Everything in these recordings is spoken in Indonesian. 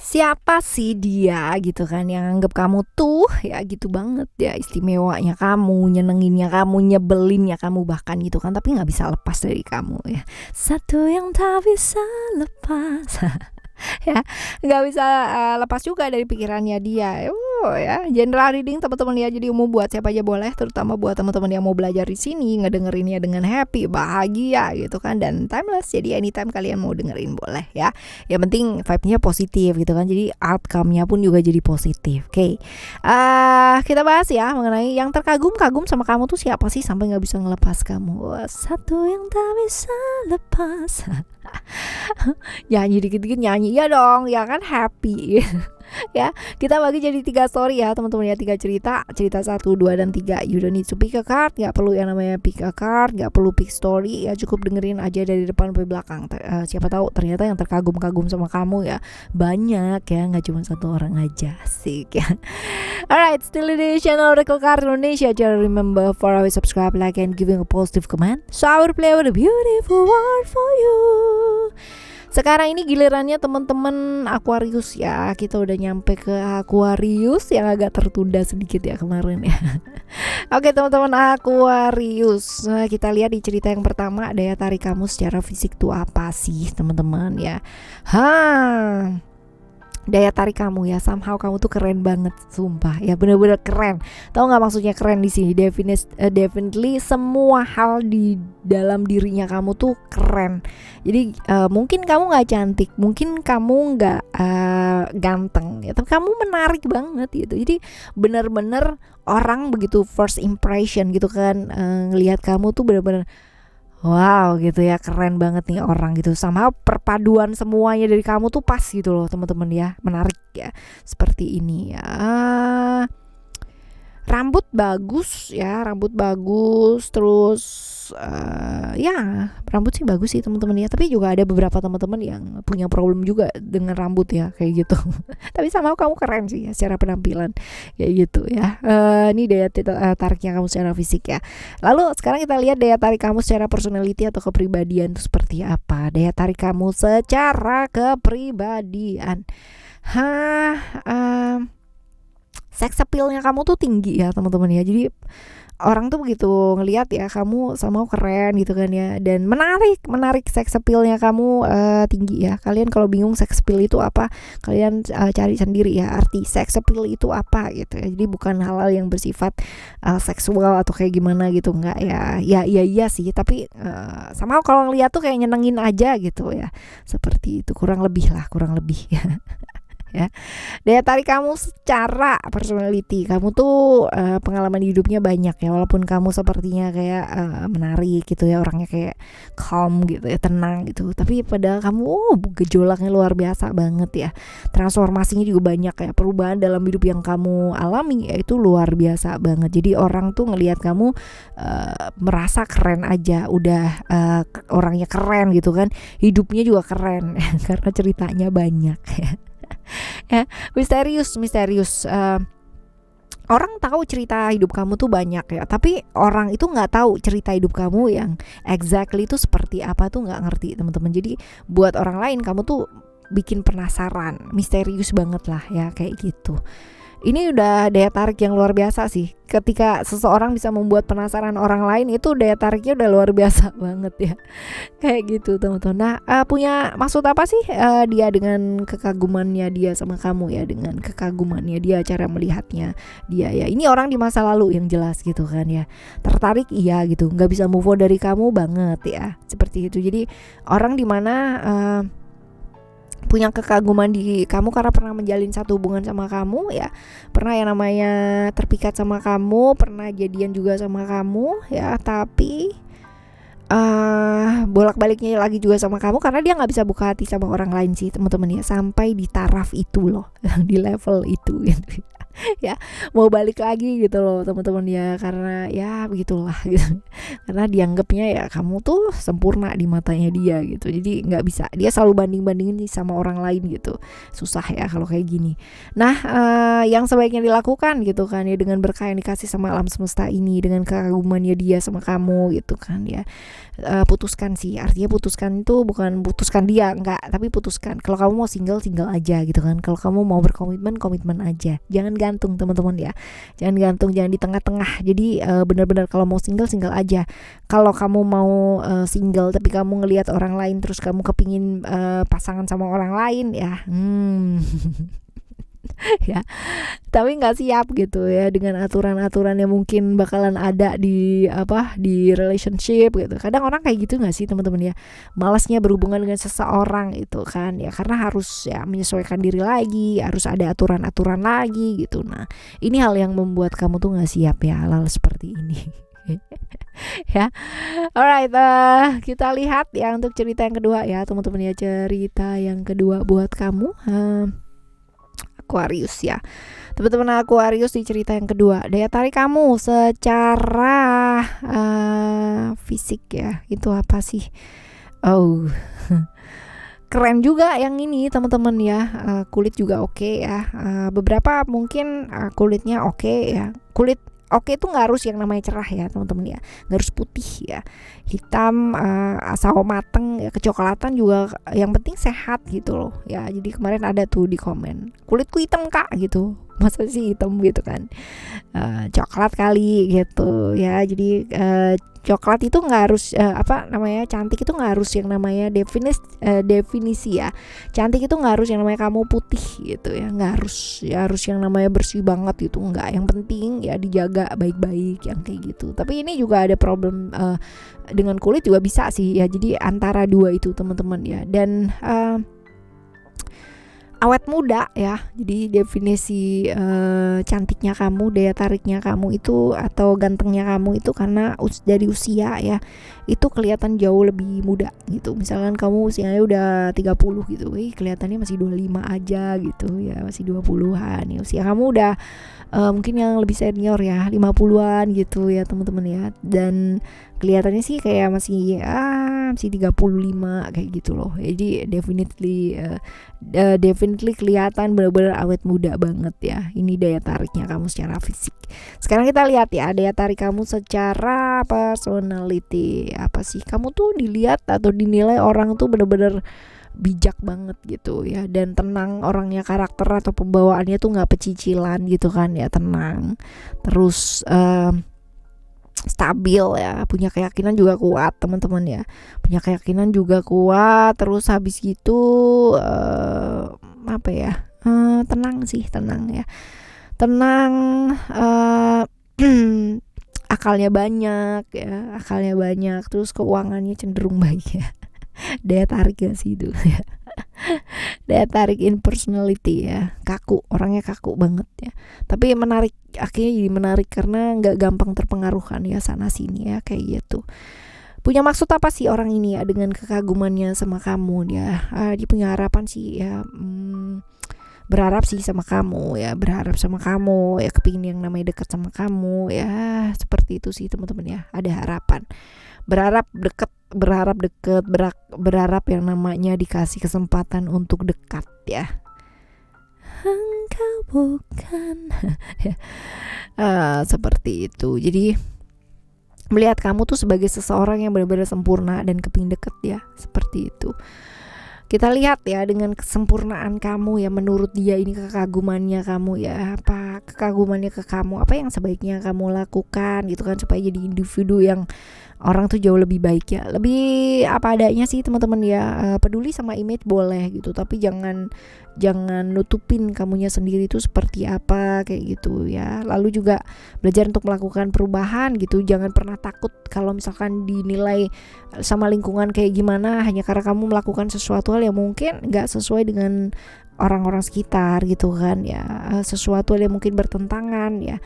siapa sih dia gitu kan yang anggap kamu tuh ya gitu banget ya, istimewanya kamu, nyenenginnya kamu, nyebelinnya kamu bahkan gitu kan, tapi nggak bisa lepas dari kamu ya. Satu yang tak bisa lepas ya, nggak bisa lepas juga dari pikirannya dia. Ya, general reading teman-teman ya, jadi umum buat siapa aja boleh, terutama buat teman-teman yang mau belajar di sini, ngedengerinnya dengan happy, bahagia gitu kan, dan timeless. Jadi anytime kalian mau dengerin boleh ya. Yang penting vibe-nya positif gitu kan. Jadi outcome-nya pun juga jadi positif. Oke. Kita bahas ya mengenai yang terkagum-kagum sama kamu tuh siapa sih sampai nggak bisa ngelepas kamu. Satu yang tak bisa lepas. Nyanyi dikit-dikit, nyanyi ya dong, ya kan happy. Ya, kita bagi jadi 3 story ya teman-teman ya, 3 cerita 1, 2, dan 3. You don't need to pick a card, gak perlu yang namanya pick a card, gak perlu pick story ya, cukup dengerin aja dari depan sampai belakang. Siapa tahu ternyata yang terkagum-kagum sama kamu ya banyak ya, gak cuma satu orang aja. Asik ya. Alright, still in the channel Oracle Card Indonesia. Just remember for our subscribe, like, and giving a positive comment, so I will play with a beautiful word for you. Sekarang ini gilirannya teman-teman Aquarius ya. Kita udah nyampe ke Aquarius yang agak tertunda sedikit ya kemarin ya. Oke teman-teman Aquarius, kita lihat di cerita yang pertama, daya tarik kamu secara fisik tuh apa sih teman-teman ya. Daya tarik kamu ya, somehow kamu tuh keren banget, sumpah ya, bener-bener keren. Tahu nggak maksudnya keren di sini? Definitely semua hal di dalam dirinya kamu tuh keren. Jadi mungkin kamu nggak cantik, mungkin kamu nggak ganteng, ya, tapi kamu menarik banget gitu. Jadi bener-bener orang begitu first impression gitu kan, ngelihat kamu tuh bener-bener wow gitu ya, keren banget nih orang gitu. Sama perpaduan semuanya dari kamu tuh pas gitu loh teman-teman ya, menarik ya, seperti ini ya. Rambut bagus ya, rambut bagus, terus ya rambut sih bagus sih teman-teman ya. Tapi juga ada beberapa teman-teman yang punya problem juga dengan rambut ya kayak gitu. Tapi sama kamu keren sih ya secara penampilan kayak gitu ya. Ini daya tariknya kamu secara fisik ya. Lalu sekarang kita lihat daya tarik kamu secara personality atau kepribadian itu seperti apa. Daya tarik kamu secara kepribadian. Sex appeal-nya kamu tuh tinggi ya teman-teman ya. Jadi orang tuh begitu ngelihat ya kamu sama keren gitu kan ya, dan menarik sex appeal-nya kamu tinggi ya. Kalian kalau bingung sex appeal itu apa, kalian cari sendiri ya arti sex appeal itu apa gitu ya. Jadi bukan hal-hal yang bersifat seksual atau kayak gimana gitu, enggak ya. Iya sih, tapi sama kalau ngelihat tuh kayak nyenengin aja gitu ya. Seperti itu kurang lebih ya. Ya. Daya tarik kamu secara personality, kamu tuh pengalaman hidupnya banyak ya, walaupun kamu sepertinya kayak menarik gitu ya, orangnya kayak calm gitu ya, tenang gitu, tapi padahal kamu gejolaknya luar biasa banget ya. Transformasinya juga banyak ya, perubahan dalam hidup yang kamu alami ya, itu luar biasa banget. Jadi orang tuh ngelihat kamu merasa keren aja, udah orangnya keren gitu kan, hidupnya juga keren karena ceritanya banyak ya. Ya, misterius. Orang tahu cerita hidup kamu tuh banyak ya, tapi orang itu nggak tahu cerita hidup kamu yang exactly itu seperti apa tuh nggak ngerti teman-teman. Jadi buat orang lain kamu tuh bikin penasaran, misterius banget lah ya kayak gitu. Ini udah daya tarik yang luar biasa sih. Ketika seseorang bisa membuat penasaran orang lain, itu daya tariknya udah luar biasa banget ya. Kayak gitu teman-teman. Nah, punya maksud apa sih dia dengan kekagumannya dia sama kamu ya, dengan kekagumannya dia, cara melihatnya dia ya. Ini orang di masa lalu yang jelas gitu kan ya. Tertarik iya gitu, nggak bisa move on dari kamu banget ya. Seperti itu. Jadi orang di mana punya kekaguman di kamu karena pernah menjalin satu hubungan sama kamu ya, pernah yang namanya terpikat sama kamu, pernah jadian juga sama kamu ya, tapi bolak-baliknya lagi juga sama kamu karena dia nggak bisa buka hati sama orang lain sih teman-teman ya, sampai di taraf itu loh di level itu gitu ya, mau balik lagi gitu loh teman-teman ya, karena ya begitulah gitu. karena dianggapnya ya kamu tuh sempurna di matanya dia gitu. Jadi nggak bisa, dia selalu banding-bandingin nih sama orang lain gitu. Susah ya kalau kayak gini. Nah, yang sebaiknya dilakukan gitu kan ya, dengan berkah yang dikasih sama alam semesta ini, dengan kekagumannya dia sama kamu gitu kan ya, putuskan sih. Artinya putuskan itu bukan putuskan dia, enggak, tapi putuskan. Kalau kamu mau single, single aja gitu kan. Kalau kamu mau berkomitmen, komitmen aja. Jangan gantung teman-teman ya. Jangan gantung, jangan di tengah-tengah. Jadi benar-benar kalau mau single, single aja. Kalau kamu mau single tapi kamu ngelihat orang lain terus kamu kepingin pasangan sama orang lain ya, ya, tapi nggak siap gitu ya dengan aturan-aturan yang mungkin bakalan ada di relationship gitu. Kadang orang kayak gitu nggak sih teman-teman ya, malasnya berhubungan dengan seseorang itu kan ya, karena harus ya menyesuaikan diri lagi, harus ada aturan-aturan lagi gitu. Nah, ini hal yang membuat kamu tuh nggak siap ya hal-hal seperti ini. Ya, alright, kita lihat ya untuk cerita yang kedua ya teman-teman ya. Cerita yang kedua buat kamu, Aquarius ya. Teman-teman Aquarius, di cerita yang kedua, daya tarik kamu secara fisik ya, itu apa sih? Oh, keren juga yang ini teman-teman ya. Kulit juga oke ya. Beberapa mungkin kulitnya oke ya. Kulit oke itu nggak harus yang namanya cerah ya teman-teman ya, nggak harus putih ya, hitam, sawo mateng ya, kecoklatan juga, yang penting sehat gitu loh ya. Jadi kemarin ada tuh di komen, kulitku hitam kak gitu, masa sih hitam gitu kan, coklat kali gitu ya. Jadi coklat itu nggak harus cantik itu nggak harus yang namanya definisi ya. Cantik itu nggak harus yang namanya kamu putih gitu ya, nggak harus ya harus yang namanya bersih banget gitu, nggak. Yang penting ya dijaga baik-baik yang kayak gitu. Tapi ini juga ada problem dengan kulit juga bisa sih ya. Jadi antara dua itu teman-teman ya. Dan awet muda ya. Jadi definisi cantiknya kamu, daya tariknya kamu itu atau gantengnya kamu itu karena dari usia ya, itu kelihatan jauh lebih muda gitu. Misalkan kamu usianya udah 30 gitu, kelihatannya masih 25 aja gitu ya, masih 20-an ya. Usia kamu udah mungkin yang lebih senior ya, 50-an gitu ya teman-teman ya. Dan kelihatannya sih kayak masih 35 kayak gitu loh. Jadi definitely kelihatan benar-benar awet muda banget ya. Ini daya tariknya kamu secara fisik. Sekarang kita lihat ya daya tarik kamu secara personality. Apa sih? Kamu tuh dilihat atau dinilai orang tuh benar-benar bijak banget gitu ya, dan tenang orangnya, karakter atau pembawaannya tuh nggak pecicilan gitu kan ya, tenang, terus stabil ya, punya keyakinan juga kuat teman-teman ya, punya keyakinan juga kuat. Terus habis gitu tenang ya, tenang, akalnya banyak, terus keuangannya cenderung baik ya. Daya tarik gak sih itu ya. Daya tarik in personality ya, kaku, orangnya kaku banget ya, tapi menarik, akhirnya jadi menarik karena nggak gampang terpengaruh kan ya sana sini ya kayak gitu. Punya maksud apa sih orang ini ya dengan kekagumannya sama kamu ya? Dia punya harapan sih ya, berharap sih sama kamu ya, kepingin yang namanya dekat sama kamu ya, seperti itu sih teman-teman ya. Ada harapan, berharap deket, berharap yang namanya dikasih kesempatan untuk dekat ya. Engkau bukan seperti itu. Jadi melihat kamu tuh sebagai seseorang yang benar-benar sempurna dan kepingin deket ya, seperti itu. Kita lihat ya dengan kesempurnaan kamu ya, menurut dia ini kekagumannya kamu ya, apa kekagumannya ke kamu, apa yang sebaiknya kamu lakukan gitu kan, supaya jadi individu yang orang tuh jauh lebih baik ya, lebih apa adanya sih teman-teman ya. Peduli sama image boleh gitu, tapi jangan nutupin kamunya sendiri itu seperti apa kayak gitu ya. Lalu juga belajar untuk melakukan perubahan gitu, jangan pernah takut kalau misalkan dinilai sama lingkungan kayak gimana hanya karena kamu melakukan sesuatu hal yang mungkin nggak sesuai dengan orang-orang sekitar gitu kan ya, sesuatu yang mungkin bertentangan ya.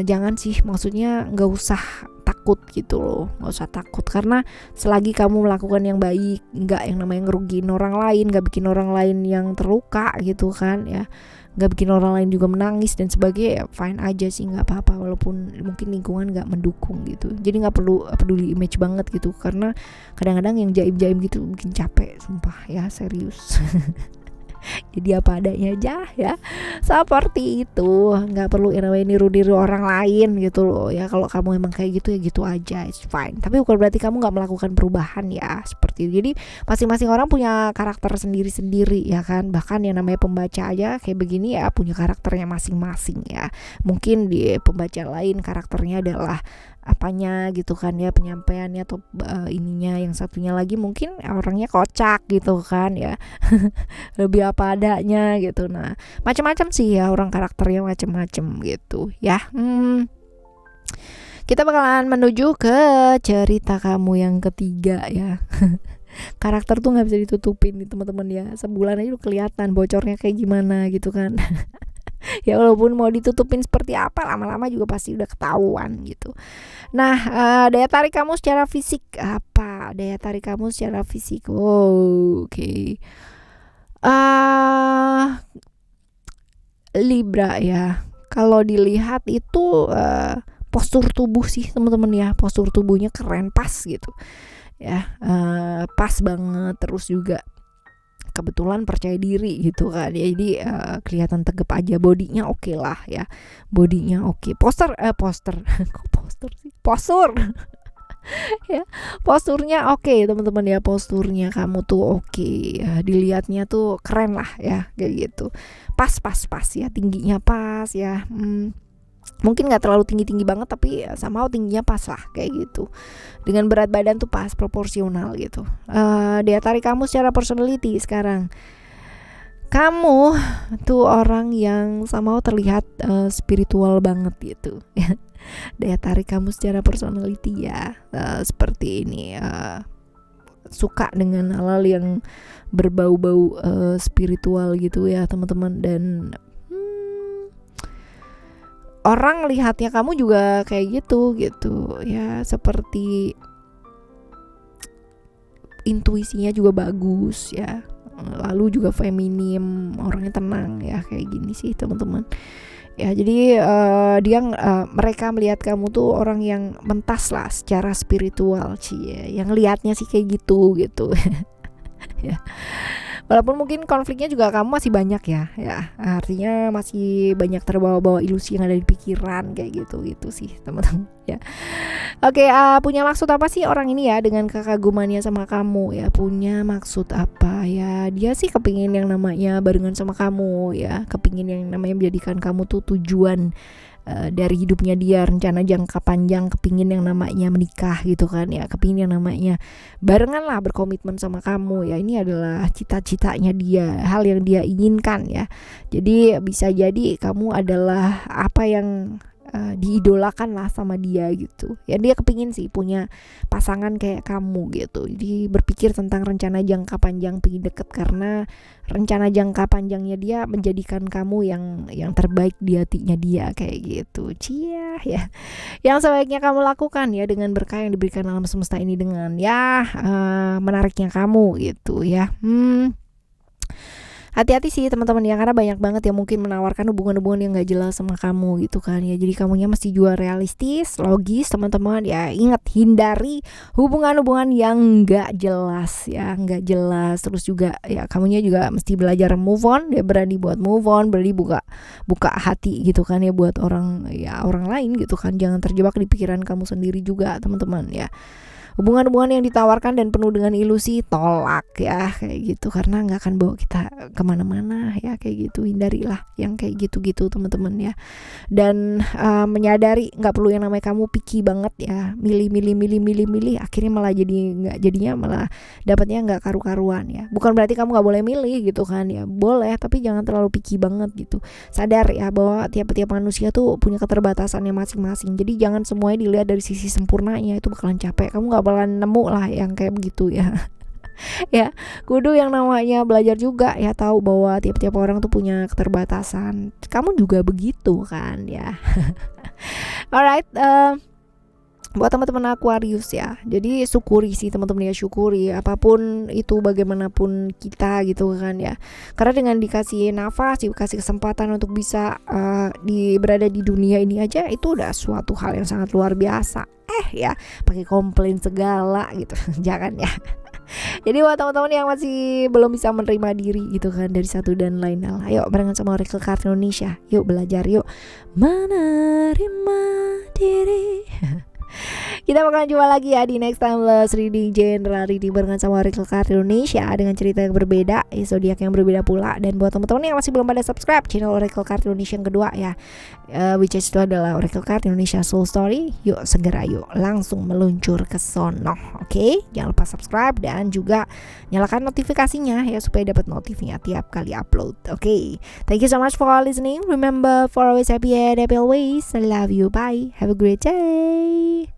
Jangan sih, maksudnya nggak usah takut takut gitu loh, nggak usah takut, karena selagi kamu melakukan yang baik, nggak yang namanya ngerugiin orang lain, nggak bikin orang lain yang terluka gitu kan ya, nggak bikin orang lain juga menangis dan sebagainya, ya fine aja sih, nggak apa-apa, walaupun mungkin lingkungan nggak mendukung gitu. Jadi nggak perlu peduli image banget gitu, karena kadang-kadang yang jaim-jaim gitu bikin capek, sumpah ya, serius. Jadi apa adanya aja ya, seperti itu, nggak perlu niru-niru orang lain gitu loh ya. Kalau kamu emang kayak gitu ya gitu aja, it's fine, tapi bukan berarti kamu nggak melakukan perubahan ya, seperti itu. Jadi masing-masing orang punya karakter sendiri-sendiri ya kan, bahkan yang namanya pembaca aja kayak begini ya punya karakternya masing-masing ya. Mungkin di pembaca lain karakternya adalah apanya gitu kan ya, penyampaiannya atau ininya, yang satunya lagi mungkin orangnya kocak gitu kan ya. Lebih apa adanya gitu. Nah, macam-macam sih ya, orang karakternya macam-macam gitu ya. Kita bakalan menuju ke cerita kamu yang ketiga ya. Karakter tuh nggak bisa ditutupin nih teman-teman ya, sebulan aja udah kelihatan bocornya kayak gimana gitu kan. Ya walaupun mau ditutupin seperti apa, lama-lama juga pasti udah ketahuan gitu. Nah, daya tarik kamu secara fisik apa? Daya tarik kamu secara fisik, oke. Libra ya. Kalau dilihat itu postur tubuh sih teman-teman ya, postur tubuhnya keren, pas gitu ya, pas banget. Terus juga kebetulan percaya diri gitu kan ya, jadi kelihatan tegap aja, bodinya oke lah ya, bodinya oke. Postur kok postur sih, postur ya, posturnya oke teman-teman ya, posturnya kamu tuh oke ya, dilihatnya tuh keren lah ya kayak gitu, pas ya, tingginya pas ya, mungkin nggak terlalu tinggi banget, tapi somehow tingginya pas lah kayak gitu, dengan berat badan tuh pas, proporsional gitu. Daya tarik kamu secara personality sekarang, kamu tuh orang yang somehow terlihat spiritual banget gitu. Daya tarik kamu secara personality ya, seperti ini, suka dengan hal-hal yang berbau-bau spiritual gitu ya teman-teman. Dan orang lihatnya kamu juga kayak gitu ya, seperti intuisinya juga bagus ya, lalu juga feminim, orangnya tenang ya, kayak gini sih teman-teman ya. Jadi mereka melihat kamu tuh orang yang mentas lah secara spiritual cie, yang lihatnya sih kayak gitu ya. Walaupun mungkin konfliknya juga kamu masih banyak ya, artinya masih banyak terbawa-bawa ilusi yang ada di pikiran kayak gitu sih teman-teman ya. Oke, punya maksud apa sih orang ini ya dengan kekagumannya sama kamu ya? Punya maksud apa ya? Dia sih kepingin yang namanya barengan sama kamu ya, kepingin yang namanya menjadikan kamu tuh tujuan dari hidupnya dia, rencana jangka panjang, kepingin yang namanya menikah gitu kan ya, kepingin yang namanya barengan lah, berkomitmen sama kamu ya. Ini adalah cita-citanya dia, hal yang dia inginkan ya. Jadi bisa jadi kamu adalah apa yang diidolakan lah sama dia gitu ya. Dia kepingin sih punya pasangan kayak kamu gitu. Jadi berpikir tentang rencana jangka panjang, pengen deket, karena rencana jangka panjangnya dia menjadikan kamu yang terbaik di hatinya dia kayak gitu. Cia ya, yang sebaiknya kamu lakukan ya dengan berkah yang diberikan alam semesta ini, dengan ya menariknya kamu gitu ya. Hati-hati sih teman-teman ya, karena banyak banget yang mungkin menawarkan hubungan-hubungan yang gak jelas sama kamu gitu kan ya. Jadi kamunya mesti juga realistis, logis teman-teman ya. Ingat, hindari hubungan-hubungan yang gak jelas ya, gak jelas. Terus juga ya kamunya juga mesti belajar move on ya, berani buat move on, berani buka hati gitu kan ya buat orang lain gitu kan. Jangan terjebak di pikiran kamu sendiri juga teman-teman ya. Hubungan-hubungan yang ditawarkan dan penuh dengan ilusi, tolak ya kayak gitu, karena nggak akan bawa kita kemana-mana ya kayak gitu. Hindarilah yang kayak gitu teman-teman ya. Dan menyadari nggak perlu yang namanya kamu picky banget ya, milih, akhirnya malah jadinya malah dapatnya nggak karu-karuan ya. Bukan berarti kamu nggak boleh milih gitu kan ya, boleh, tapi jangan terlalu picky banget gitu. Sadar ya bahwa tiap-tiap manusia tuh punya keterbatasannya masing-masing. Jadi jangan semuanya dilihat dari sisi sempurnanya, itu bakalan capek. Kamu nggak bakalan nemu lah yang kayak begitu ya. Ya, kudu yang namanya belajar juga ya, tahu bahwa tiap-tiap orang tuh punya keterbatasan. Kamu juga begitu kan ya. Alright, buat teman-teman Aquarius ya. Jadi syukuri sih teman-teman ya, syukuri apapun itu, bagaimanapun kita gitu kan ya. Karena dengan dikasih nafas, dikasih kesempatan untuk bisa berada di dunia ini aja, itu udah suatu hal yang sangat luar biasa. Ya, pakai komplain segala gitu. Jangan ya. Jadi buat teman-teman yang masih belum bisa menerima diri gitu kan dari satu dan lain hal, ayo barengan sama Oracle Card Indonesia, yuk belajar, yuk menerima diri. Kita bakalan jumpa lagi ya di next timeless reading general reading barengan sama Oracle Card Indonesia dengan cerita yang berbeda, zodiak yang berbeda pula. Dan buat teman-teman yang masih belum pada subscribe channel Oracle Card Indonesia yang kedua ya, which is itu adalah Oracle Card Indonesia Soul Story, yuk segera yuk langsung meluncur ke sono. Oke, jangan lupa subscribe dan juga nyalakan notifikasinya ya supaya dapat notifnya tiap kali upload. Oke, thank you so much for listening. Remember, for always happy and happy always. I love you. Bye. Have a great day.